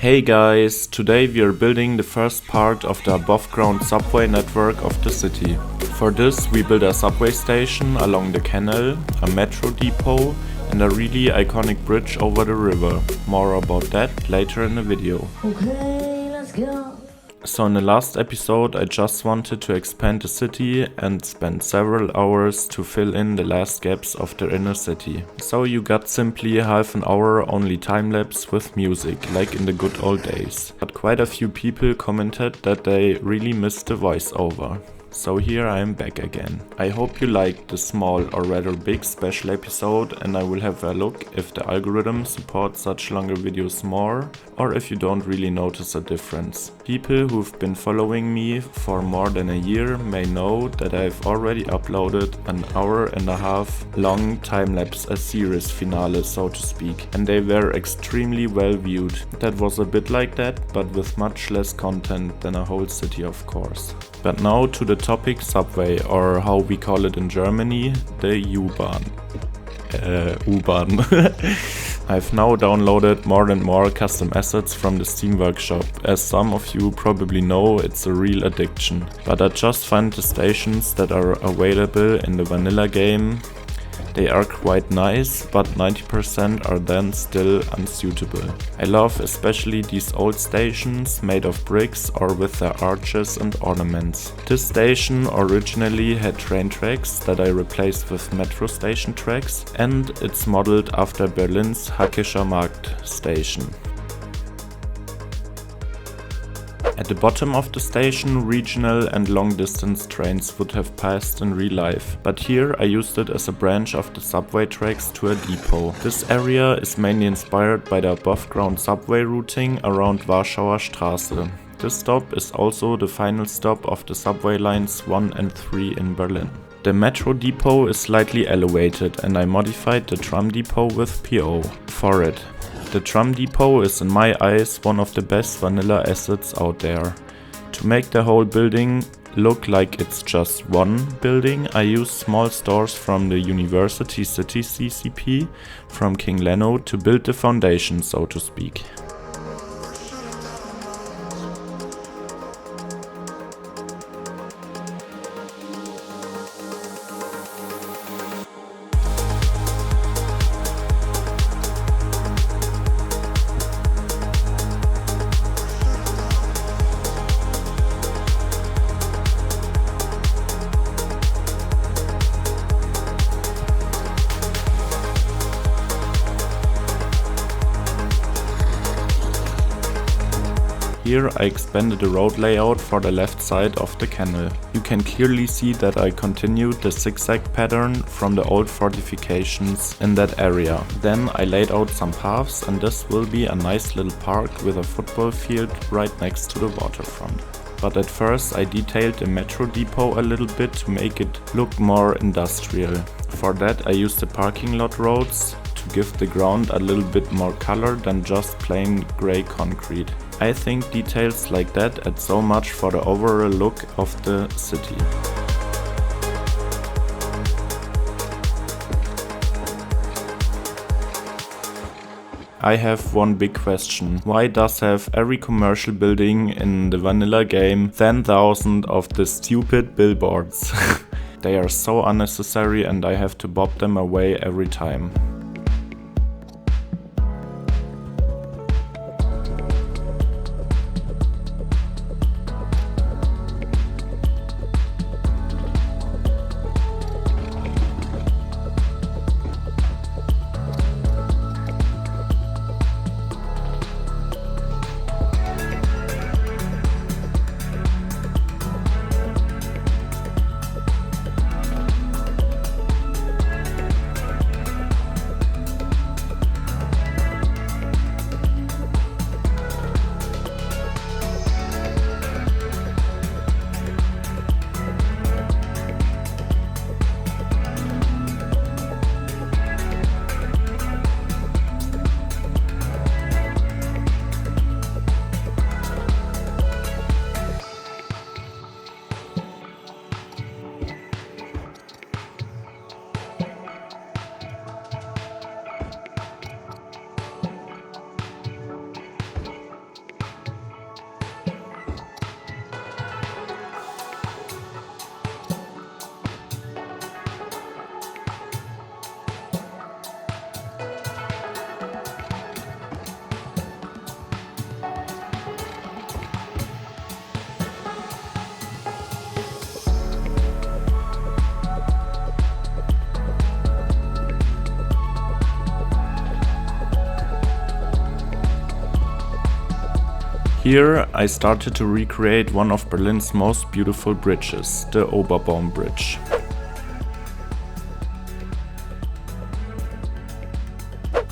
Hey guys, today we are building the first part of the above-ground subway network of the city. For this we build a subway station along the canal, a metro depot and a really iconic bridge over the river. More about that later in the video. Okay, let's go. So in the last episode I just wanted to expand the city and spent several hours to fill in the last gaps of the inner city. So you got simply half an hour only time-lapse with music, like in the good old days. But quite a few people commented that they really missed the voiceover. So here I am back again. I hope you liked the small or rather big special episode, and I will have a look if the algorithm supports such longer videos more, or if you don't really notice a difference. People who've been following me for more than a year may know that I've already uploaded an hour-and-a-half long time-lapse, a series finale so to speak, and they were extremely well viewed. That was a bit like that, but with much less content than a whole city of course. But now to the topic subway, or how we call it in Germany, the U-Bahn. U-Bahn. I've now downloaded more and more custom assets from the Steam Workshop. As some of you probably know, it's a real addiction. But I just find the stations that are available in the vanilla game. They are quite nice, but 90% are then still unsuitable. I love especially these old stations made of bricks or with their arches and ornaments. This station originally had train tracks that I replaced with metro station tracks, and it's modeled after Berlin's Hackischer Markt station. At the bottom of the station, regional and long-distance trains would have passed in real life, but here I used it as a branch of the subway tracks to a depot. This area is mainly inspired by the above-ground subway routing around Warschauer Straße. This stop is also the final stop of the subway lines 1 and 3 in Berlin. The metro depot is slightly elevated, and I modified the tram depot with PO for it. The tram depot is in my eyes one of the best vanilla assets out there. To make the whole building look like it's just one building, I used small stores from the University City CCP from King Leno to build the foundation, so to speak. Here I expanded the road layout for the left side of the canal. You can clearly see that I continued the zigzag pattern from the old fortifications in that area. Then I laid out some paths, and this will be a nice little park with a football field right next to the waterfront. But at first I detailed the metro depot a little bit to make it look more industrial. For that I used the parking lot roads to give the ground a little bit more color than just plain grey concrete. I think details like that add so much for the overall look of the city. I have one big question. Why does have every commercial building in the vanilla game 10,000 of the stupid billboards? They are so unnecessary and I have to bob them away every time. Here I started to recreate one of Berlin's most beautiful bridges, the Oberbaum Bridge.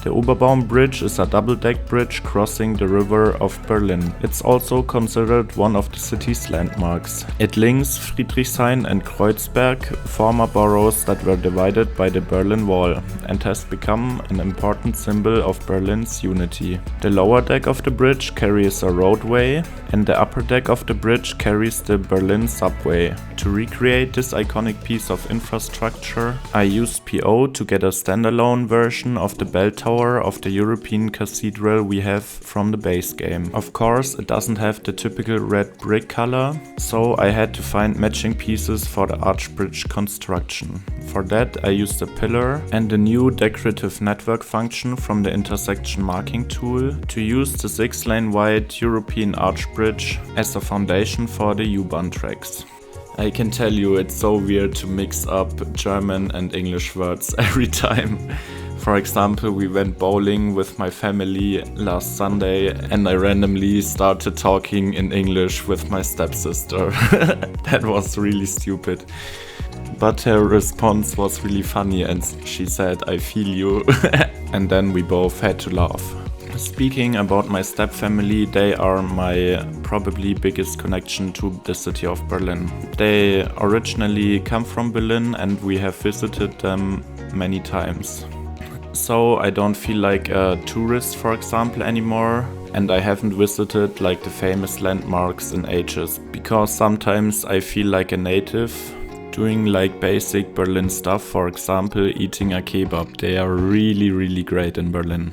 The Oberbaum Bridge is a double-deck bridge crossing the river of Berlin. It's also considered one of the city's landmarks. It links Friedrichshain and Kreuzberg, former boroughs that were divided by the Berlin Wall, and has become an important symbol of Berlin's unity. The lower deck of the bridge carries a roadway, and the upper deck of the bridge carries the Berlin subway. To recreate this iconic piece of infrastructure, I used PO to get a standalone version of the bell tower of the European cathedral we have from the base game. Of course, it doesn't have the typical red brick color, so I had to find matching pieces for the arch bridge construction. For that, I used a pillar and the new decorative network function from the intersection marking tool to use the 6-lane wide European arch bridge as a foundation for the U-Bahn tracks. I can tell you it's so weird to mix up German and English words every time. For example, we went bowling with my family last Sunday and I randomly started talking in English with my stepsister. That was really stupid. But her response was really funny and she said, "I feel you." And then we both had to laugh. Speaking about my stepfamily, they are my probably biggest connection to the city of Berlin. They originally come from Berlin and we have visited them many times. So I don't feel like a tourist, for example, anymore, and I haven't visited like the famous landmarks in ages, because sometimes I feel like a native, doing like basic Berlin stuff, for example eating a kebab. They are really great in Berlin.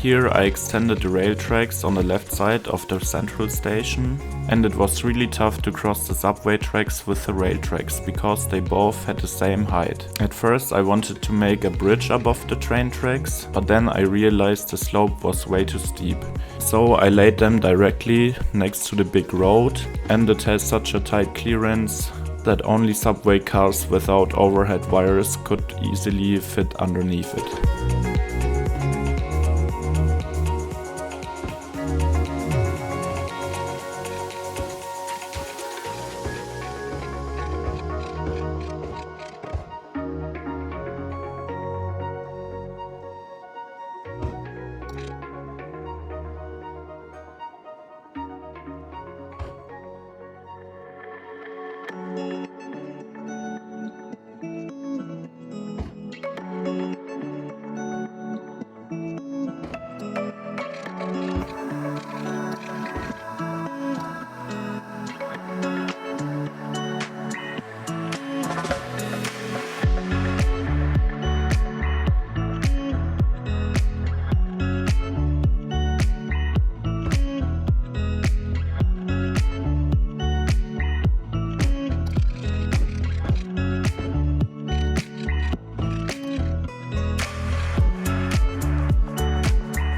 Here I extended the rail tracks on the left side of the central station, and it was really tough to cross the subway tracks with the rail tracks because they both had the same height. At first I wanted to make a bridge above the train tracks, but then I realized the slope was way too steep. So I laid them directly next to the big road, and it has such a tight clearance that only subway cars without overhead wires could easily fit underneath it.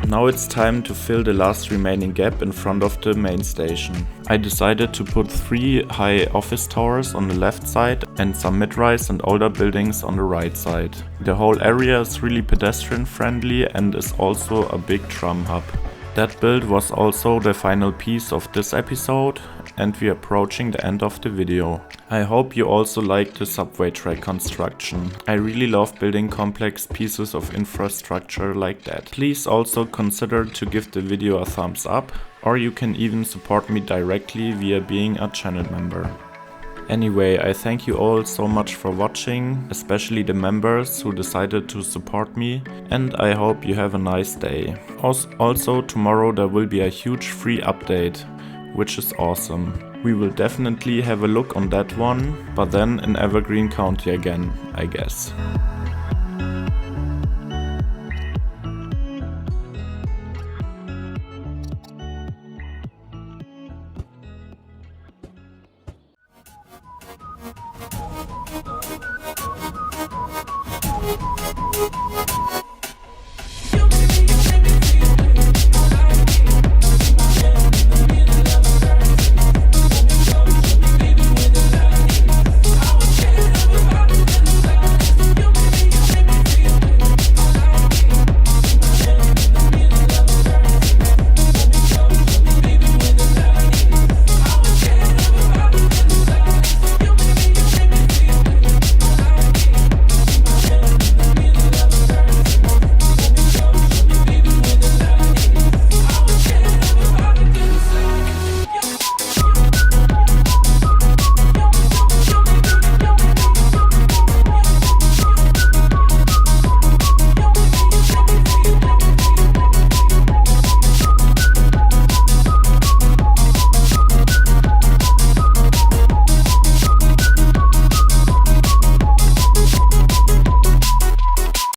Now it's time to fill the last remaining gap in front of the main station. I decided to put 3 high office towers on the left side and some mid-rise and older buildings on the right side. The whole area is really pedestrian friendly and is also a big tram hub. That build was also the final piece of this episode, and we are approaching the end of the video. I hope you also like the subway track construction. I really love building complex pieces of infrastructure like that. Please also consider to give the video a thumbs up, or you can even support me directly via being a channel member. Anyway, I thank you all so much for watching, especially the members who decided to support me, and I hope you have a nice day. Also, tomorrow there will be a huge free update, which is awesome. We will definitely have a look on that one, but then in Evergreen County again, I guess.